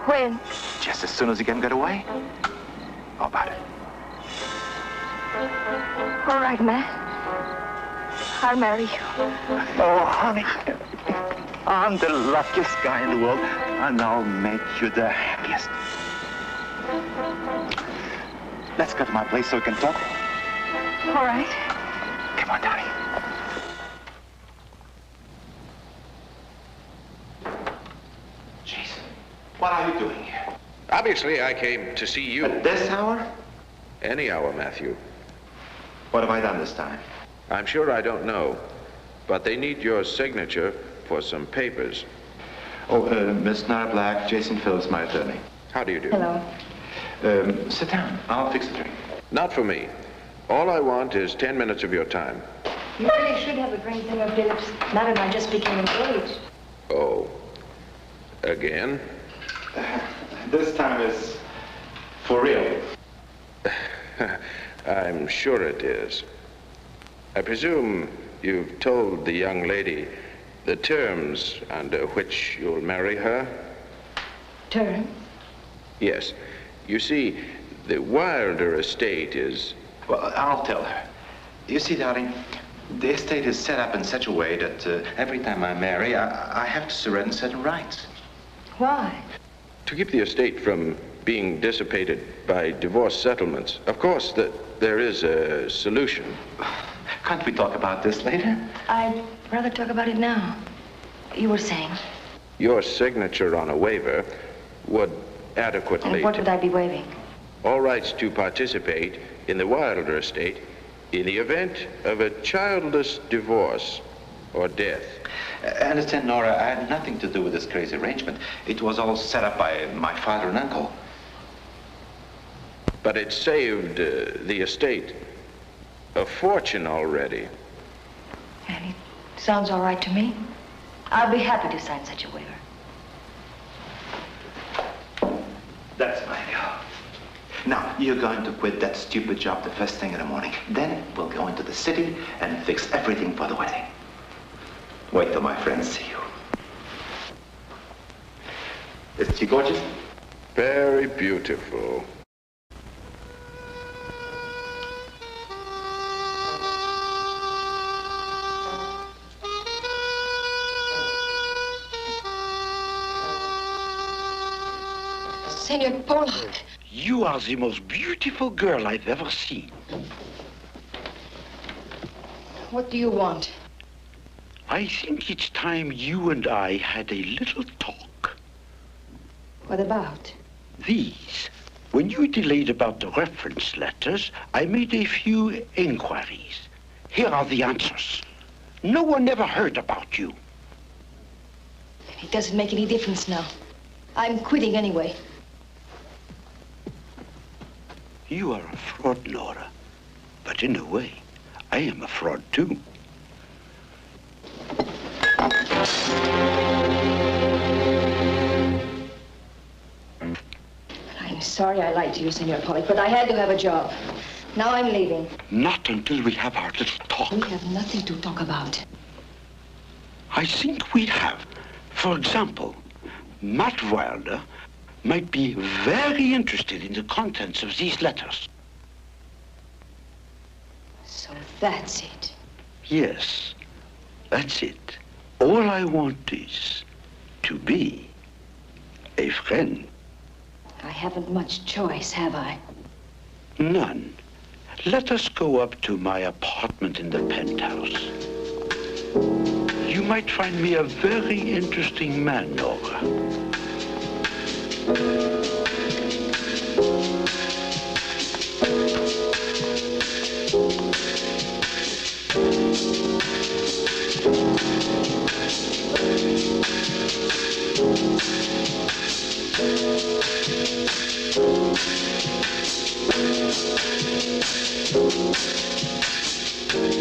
When? Just as soon as you can get away. How about it? All right, man. I'll marry you. Oh, honey. I'm the luckiest guy in the world, and I'll make you the happiest. Let's go to my place so we can talk. All right. Come on, darling. Jeez, what are you doing here? Obviously, I came to see you. At this hour? Any hour, Matthew. What have I done this time? I'm sure I don't know, but they need your signature for some papers. Oh, Miss Nora Black, Jason Phillips, my attorney. How do you do? Hello. Sit down. I'll fix the drink. Not for me. All I want is 10 minutes of your time. You really should have a drink, Senor Phillips. Matt and I just became engaged. Oh. Again? This time is for real. I'm sure it is. I presume you've told the young lady the terms under which you'll marry her? Terms? Yes. You see, the Wilder estate is... Well, I'll tell her. You see, darling, the estate is set up in such a way that every time I marry, I have to surrender certain rights. Why? To keep the estate from being dissipated by divorce settlements. Of course, there is a solution. Can't we talk about this later? I'd rather talk about it now. You were saying? Your signature on a waiver would adequately... And what would I be waiving? All rights to participate in the Wilder estate in the event of a childless divorce or death. Understand, Nora, I had nothing to do with this crazy arrangement. It was all set up by my father and uncle. But it saved the estate a fortune already. And it sounds all right to me. I'll be happy to sign such a waiver. That's my girl. Now, you're going to quit that stupid job the first thing in the morning. Then we'll go into the city and fix everything for the wedding. Wait till my friends see you. Isn't she gorgeous? Very beautiful. Senor Pollock. You are the most beautiful girl I've ever seen. What do you want? I think it's time you and I had a little talk. What about? These. When you delayed about the reference letters, I made a few inquiries. Here are the answers. No one ever heard about you. It doesn't make any difference now. I'm quitting anyway. You are a fraud, Nora. But in a way, I am a fraud too. I'm sorry I lied to you, Senor Pollock, but I had to have a job. Now I'm leaving. Not until we have our little talk. We have nothing to talk about. I think we have. For example, Matt Wilder might be very interested in the contents of these letters. So that's it. Yes, that's it. All I want is to be a friend. I haven't much choice, have I? None. Let us go up to my apartment in the penthouse. You might find me a very interesting man, Nora.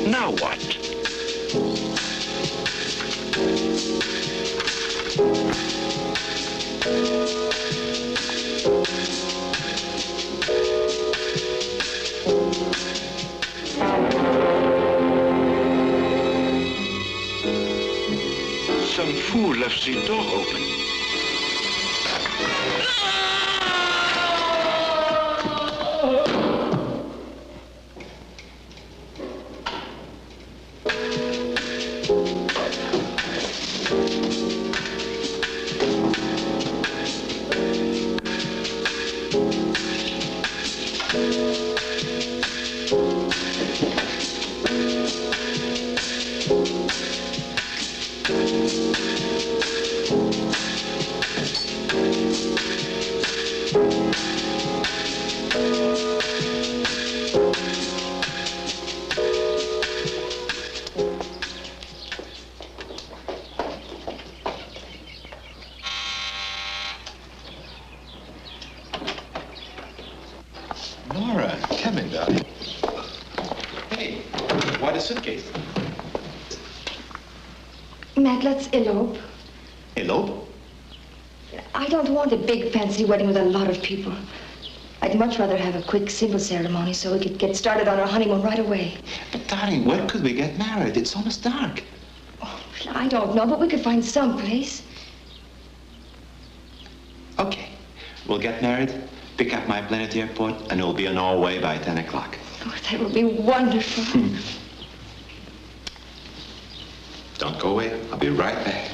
Now what? Some fool left the door open. Nora, come in, darling. Hey, why the suitcase? Matt, let's elope. Elope? I don't want a big fancy wedding with a lot of people. I'd much rather have a quick, simple ceremony so we could get started on our honeymoon right away. But darling, where could we get married? It's almost dark. Oh, I don't know, but we could find some place. Okay, we'll get married, pick up my plane at the airport, and we'll be on our way by 10 o'clock. Oh, that would be wonderful. Don't go away. I'll be right back.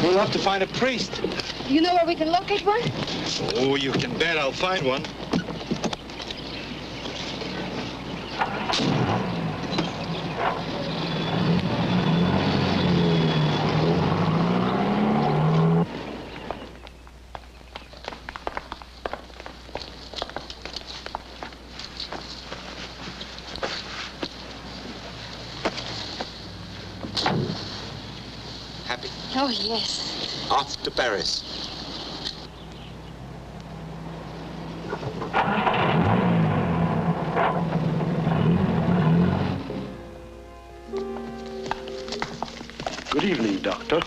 We'll have to find a priest. Do you know where we can locate one? Oh, you can bet I'll find one. Oh, yes. Off to Paris. Good evening, Doctor.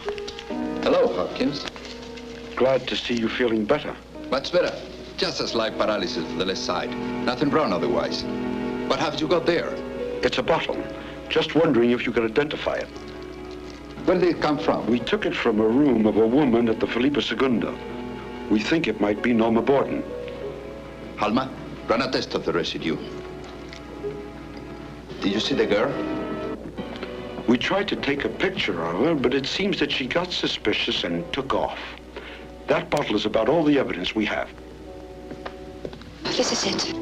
Hello, Hopkins. Glad to see you feeling better. Much better. Just a slight paralysis of the left side. Nothing wrong otherwise. What have you got there? It's a bottle. Just wondering if you could identify it. Where did it come from? We took it from a room of a woman at the Felipe II. We think it might be Norma Borden. Alma, run a test of the residue. Did you see the girl? We tried to take a picture of her, but it seems that she got suspicious and took off. That bottle is about all the evidence we have. This is it.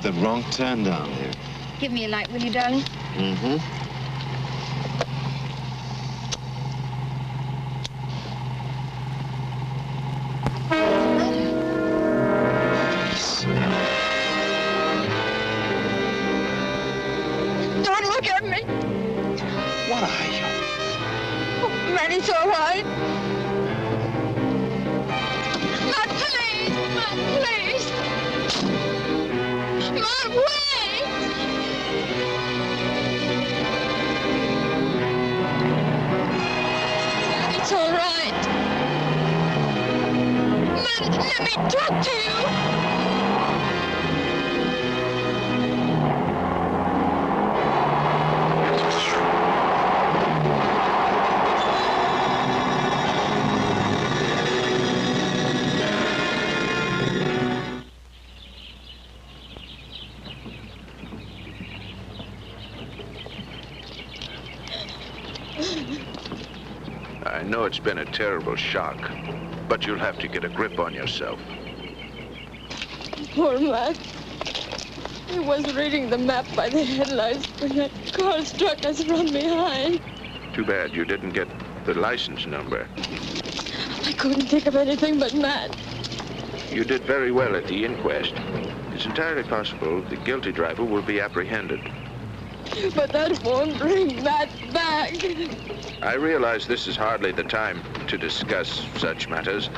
The wrong turn down here. Give me a light, will you, darling? Mm-hmm. Don't look at me. What are you? Oh, man, it's all right. Matt, please. Matt, please. Matt, wait! It's all right. Matt, let me talk to you. I know it's been a terrible shock, but you'll have to get a grip on yourself. Poor Matt. He was reading the map by the headlights when that car struck us from behind. Too bad you didn't get the license number. I couldn't think of anything but Matt. You did very well at the inquest. It's entirely possible the guilty driver will be apprehended. But that won't bring Matt back. I realize this is hardly the time to discuss such matters,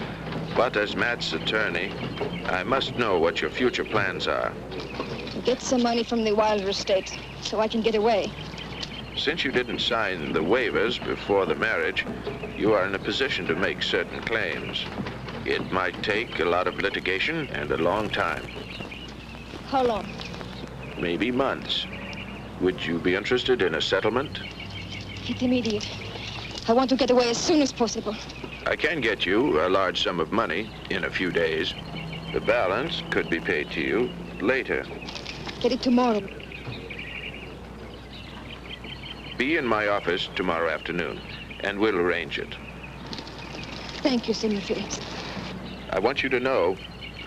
but as Matt's attorney, I must know what your future plans are. Get some money from the Wilder estate so I can get away. Since you didn't sign the waivers before the marriage, you are in a position to make certain claims. It might take a lot of litigation and a long time. How long? Maybe months. Would you be interested in a settlement? It's immediate. I want to get away as soon as possible. I can get you a large sum of money in a few days. The balance could be paid to you later. Get it tomorrow. Be in my office tomorrow afternoon, and we'll arrange it. Thank you, Senor Phillips. I want you to know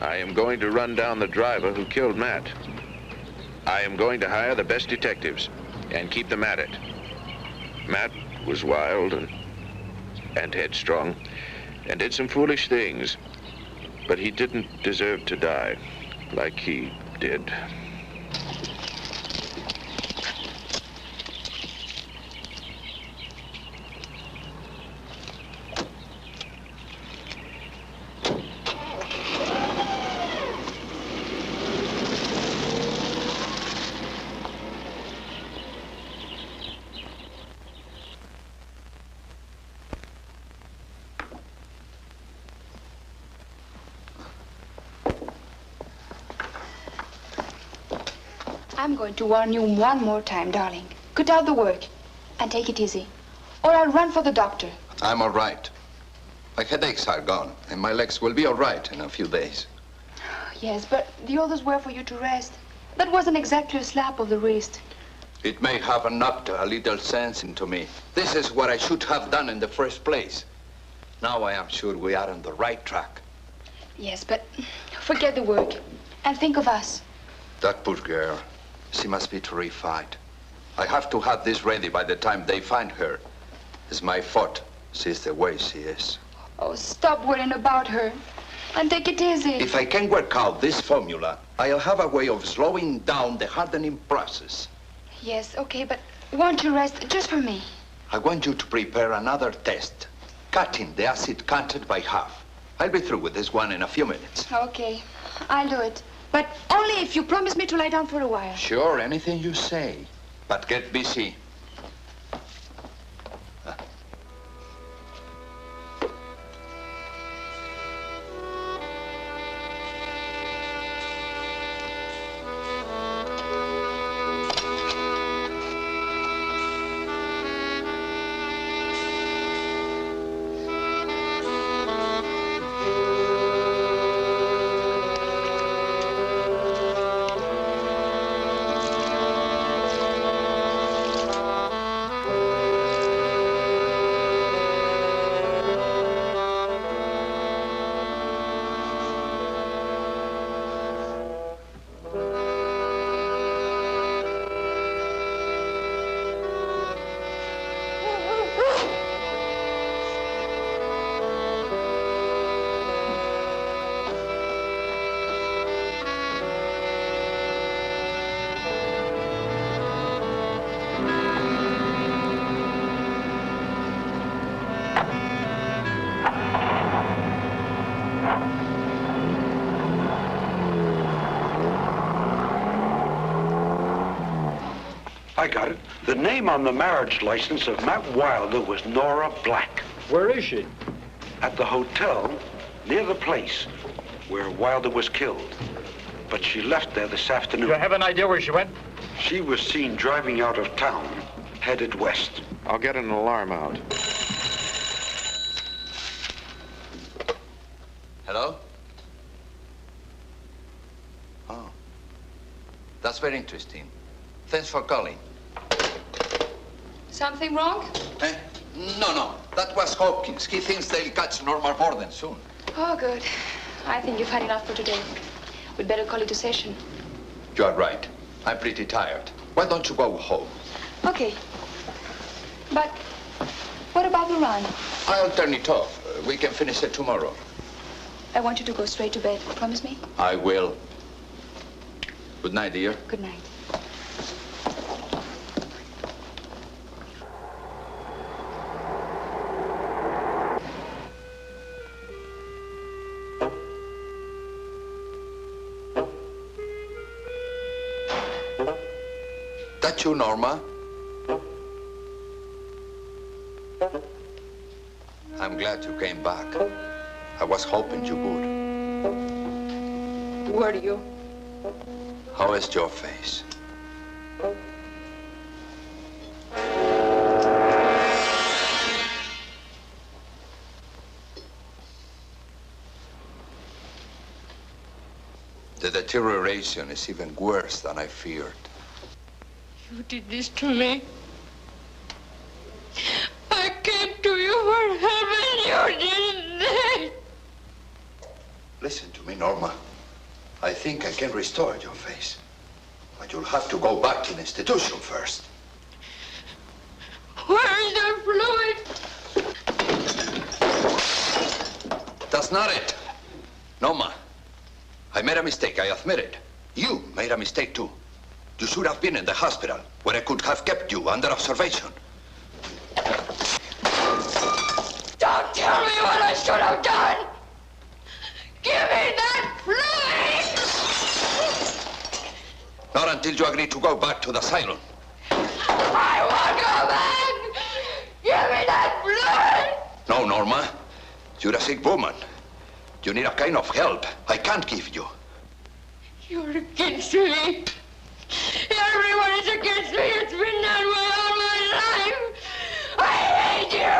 I am going to run down the driver who killed Matt. I am going to hire the best detectives and keep them at it. Matt was wild and headstrong and did some foolish things, but he didn't deserve to die like he did. I'm going to warn you one more time, darling. Cut out the work and take it easy. Or I'll run for the doctor. I'm all right. My headaches are gone, and my legs will be all right in a few days. Yes, but the orders were for you to rest. That wasn't exactly a slap of the wrist. It may have knocked a little sense into me. This is what I should have done in the first place. Now I am sure we are on the right track. Yes, but forget the work and think of us. That poor girl, she must be terrified. I have to have this ready by the time they find her. It's my fault. She's the way she is. Oh, stop worrying about her and take it easy. If I can work out this formula, I'll have a way of slowing down the hardening process. Yes, okay, but won't you rest just for me? I want you to prepare another test, cutting the acid content by half. I'll be through with this one in a few minutes. Okay, I'll do it. But only if you promise me to lie down for a while. Sure, anything you say. But get busy. I got it. The name on the marriage license of Matt Wilder was Nora Black. Where is she? At the hotel near the place where Wilder was killed. But she left there this afternoon. Do you have an idea where she went? She was seen driving out of town, headed west. I'll get an alarm out. Hello? Oh. That's very interesting. Thanks for calling. Something wrong? No. That was Hopkins. He thinks they'll catch Norma Borden soon. Oh, good. I think you've had enough for today. We'd better call it a session. You are right. I'm pretty tired. Why don't you go home? Okay. But what about the run? I'll turn it off. We can finish it tomorrow. I want you to go straight to bed. Promise me? I will. Good night, dear. Good night. That you, Norma? I'm glad you came back. I was hoping you would. Were you? How is your face? The deterioration is even worse than I feared. You did this to me. I came to you for help and you didn't. Listen to me, Norma. I think I can restore your face. But you'll have to go back to the institution first. Where is the fluid? That's not it. Norma, I made a mistake, I admit it. You made a mistake, too. You should have been in the hospital, where I could have kept you under observation. Don't tell me what I should have done! Give me that fluid! Not until you agree to go back to the asylum. I won't go back! Give me that fluid! No, Norma. You're a sick woman. You need a kind of help I can't give you. You're against me. Everyone is against me. It's been that way all my life. I hate you.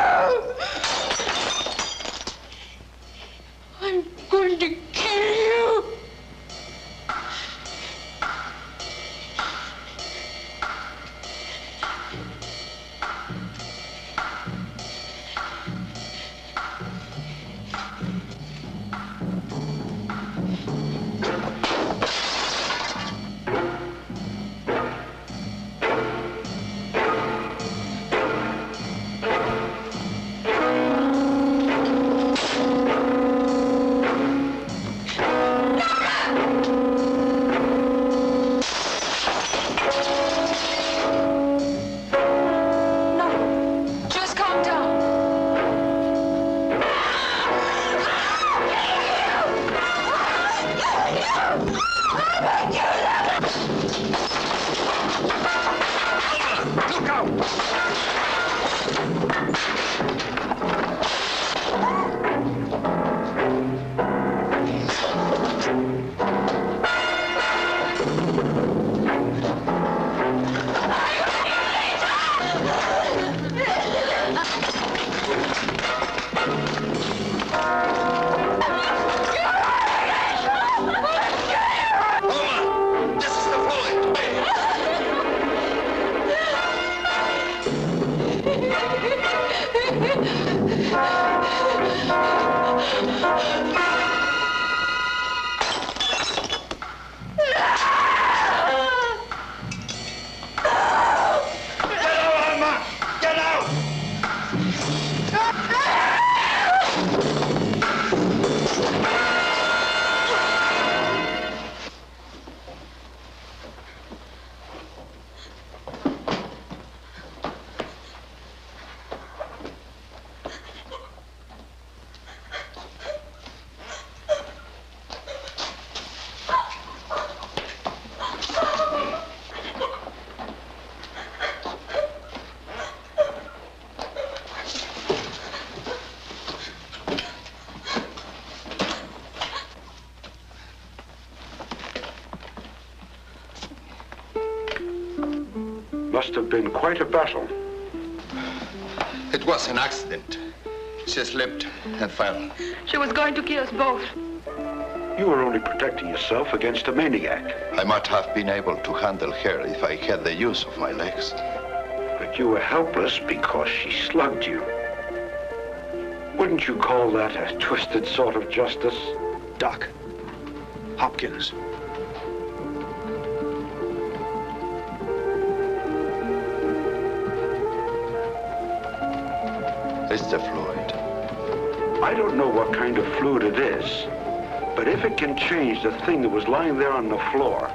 Must have been quite a battle. It was an accident. She slipped and fell. She was going to kill us both. You were only protecting yourself against a maniac. I might have been able to handle her if I had the use of my legs. But you were helpless because she slugged you. Wouldn't you call that a twisted sort of justice? Doc. Hopkins. It's the fluid. I don't know what kind of fluid it is, but if it can change the thing that was lying there on the floor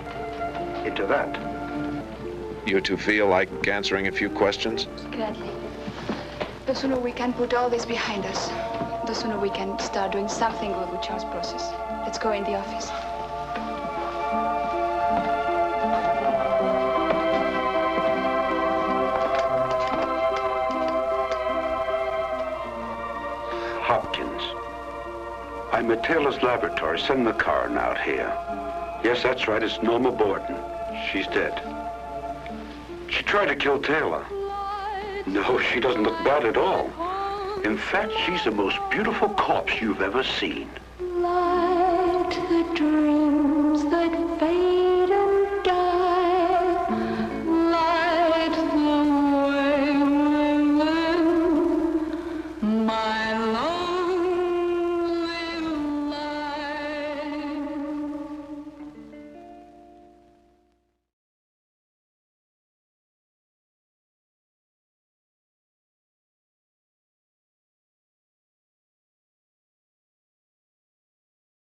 into that. You two feel like answering a few questions? Gladly. The sooner we can put all this behind us, the sooner we can start doing something good with Charles' process. Let's go in the office. Hopkins. I'm at Taylor's laboratory. Send the coroner out here. Yes, that's right. It's Norma Borden. She's dead. She tried to kill Taylor. No, she doesn't look bad at all. In fact, she's the most beautiful corpse you've ever seen.